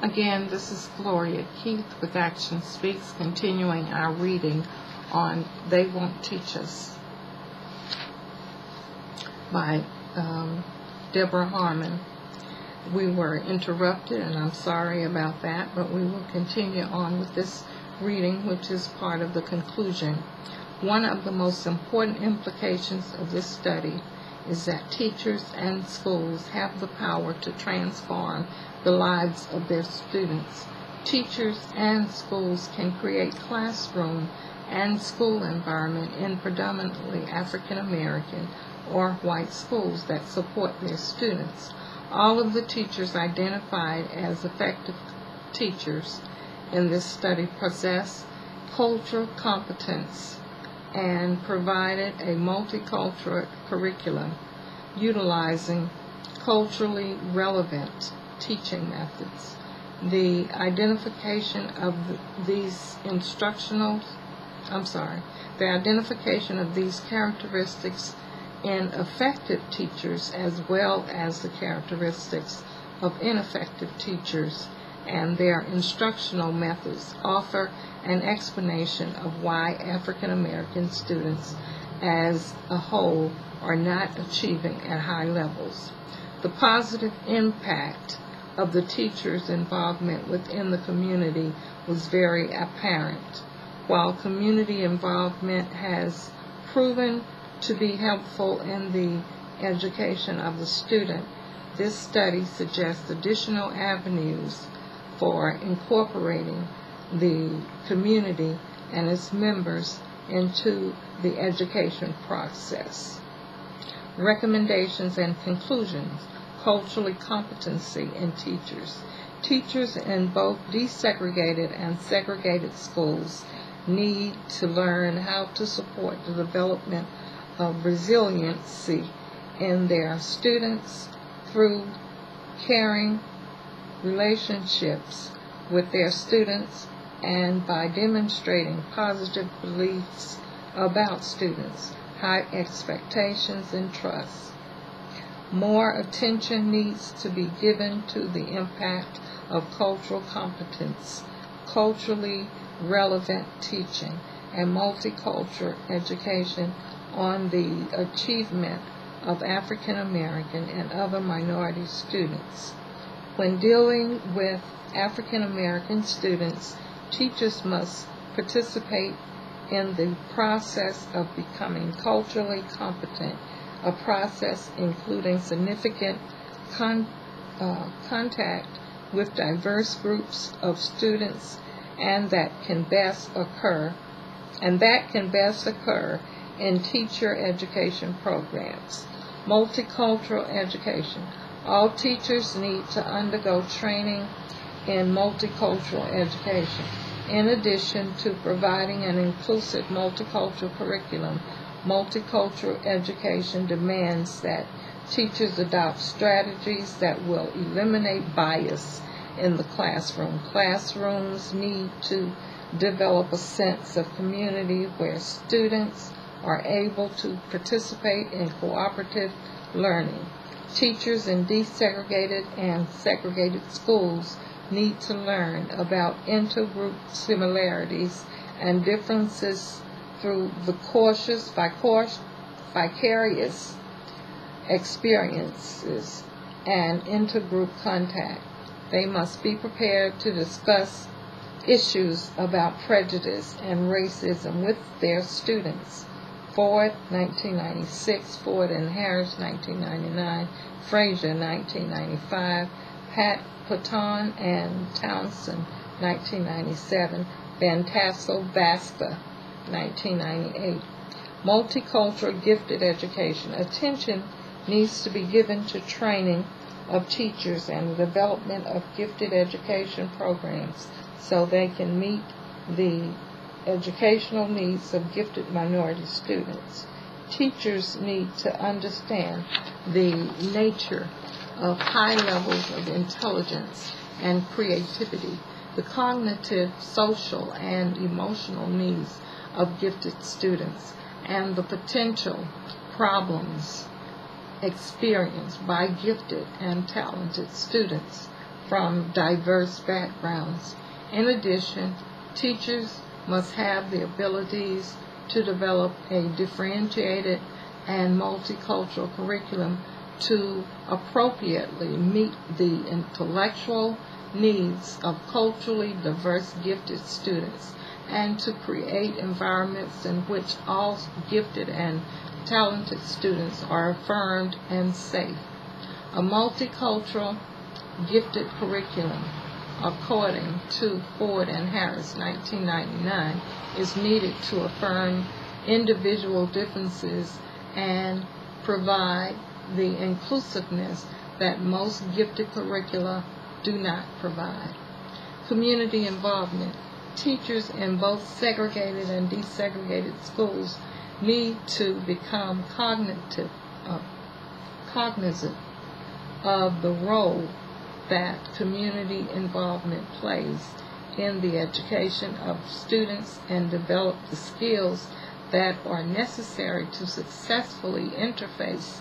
Again, this is Gloria Keith with Action Speaks, continuing our reading on They Won't Teach Us by Deborah Harmon. We were interrupted, and I'm sorry about that, but we will continue on with this reading, which is part of the conclusion. One of the most important implications of this study is that teachers and schools have the power to transform the lives of their students. Teachers and schools can create classroom and school environment in predominantly African American or white schools that support their students. All of the teachers identified as effective teachers in this study possess cultural competence and provided a multicultural curriculum utilizing culturally relevant teaching methods. The identification of these characteristics in effective teachers, as well as the characteristics of ineffective teachers and their instructional methods, offer an explanation of why African American students as a whole are not achieving at high levels. The positive impact of the teachers' involvement within the community was very apparent. While community involvement has proven to be helpful in the education of the student, this study suggests additional avenues for incorporating the community and its members into the education process. Recommendations and conclusions. Culturally competency in teachers. Teachers in both desegregated and segregated schools need to learn how to support the development of resiliency in their students through caring relationships with their students and by demonstrating positive beliefs about students, high expectations, and trust. More attention needs to be given to the impact of cultural competence, culturally relevant teaching, and multicultural education on the achievement of African American and other minority students. When dealing with African American students, teachers must participate in the process of becoming culturally competent, a process including significant contact with diverse groups of students, and that can best occur in teacher education programs. Multicultural education. All teachers need to undergo training in multicultural education. In addition to providing an inclusive multicultural curriculum, multicultural education demands that teachers adopt strategies that will eliminate bias in the classroom. Classrooms need to develop a sense of community where students are able to participate in cooperative learning. Teachers in desegregated and segregated schools need to learn about intergroup similarities and differences through the vicarious experiences and intergroup contact. They must be prepared to discuss issues about prejudice and racism with their students. Ford, 1996, Ford and Harris, 1999, Frazier, 1995, Patton and Townsend, 1997, Van Tassel, Vasta, 1998. Multicultural gifted education. Attention needs to be given to training of teachers and the development of gifted education programs so they can meet the educational needs of gifted minority students. Teachers need to understand the nature of high levels of intelligence and creativity, the cognitive, social, and emotional needs of gifted students, and the potential problems experienced by gifted and talented students from diverse backgrounds. In addition, teachers must have the abilities to develop a differentiated and multicultural curriculum to appropriately meet the intellectual needs of culturally diverse gifted students, and to create environments in which all gifted and talented students are affirmed and safe. A multicultural gifted curriculum, according to Ford and Harris 1999, is needed to affirm individual differences and provide the inclusiveness that most gifted curricula do not provide. Community involvement. Teachers in both segregated and desegregated schools need to become cognizant of the role that community involvement plays in the education of students and develop the skills that are necessary to successfully interface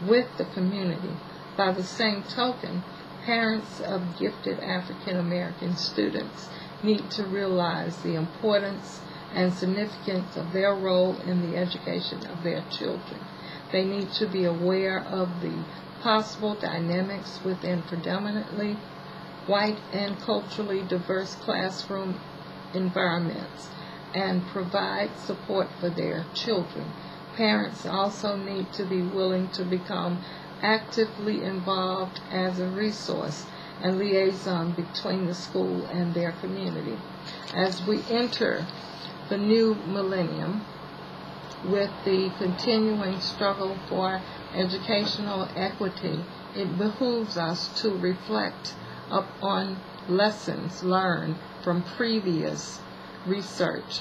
with the community. By the same token, parents of gifted African American students need to realize the importance and significance of their role in the education of their children. They need to be aware of the possible dynamics within predominantly white and culturally diverse classroom environments and provide support for their children. Parents also need to be willing to become actively involved as a resource and liaison between the school and their community. As we enter the new millennium with the continuing struggle for educational equity, it behooves us to reflect upon lessons learned from previous research,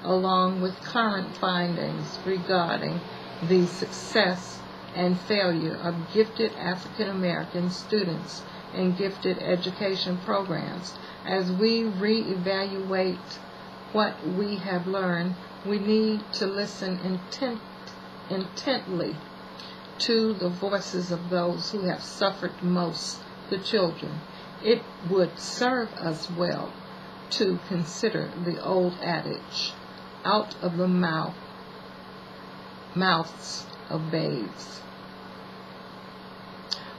along with current findings regarding the success and failure of gifted African American students in gifted education programs. As we reevaluate what we have learned, we need to listen intently to the voices of those who have suffered most, the children. It would serve us well to consider the old adage, out of the mouths of babes.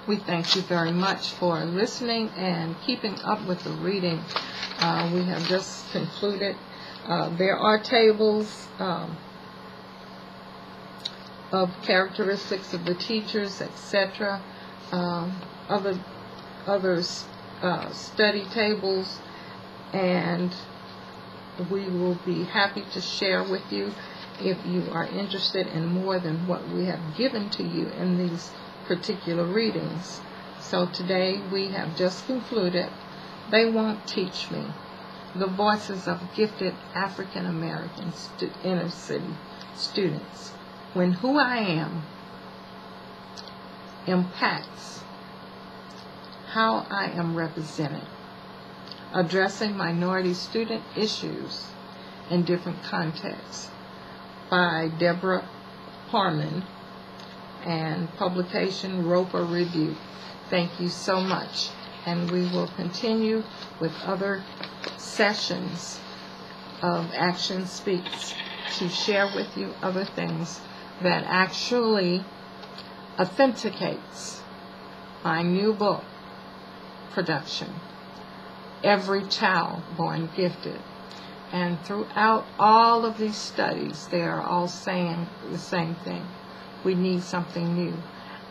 We thank you very much for listening and keeping up with the reading. We have just concluded. There are tables of characteristics of the teachers, etc. Other study tables, and we will be happy to share with you if you are interested in more than what we have given to you in these particular readings. So today we have just concluded, They Won't Teach Me, the voices of gifted African American inner city students, when who I am impacts how I am represented, addressing minority student issues in different contexts, by Deborah Harmon, and publication Roper Review. Thank you so much, and we will continue with other sessions of Action Speaks to share with you other things that actually authenticates my new book production, Every Child Born Gifted. And throughout all of these studies, they are all saying the same thing. We need something new.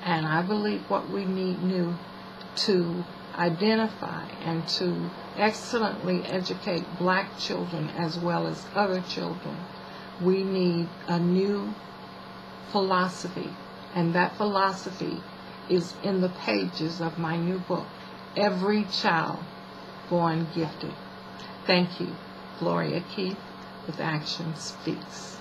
And I believe what we need new to identify and to excellently educate black children as well as other children, we need a new philosophy. And that philosophy is in the pages of my new book, Every Child Born Gifted. Thank you. Gloria J with Action Speaks.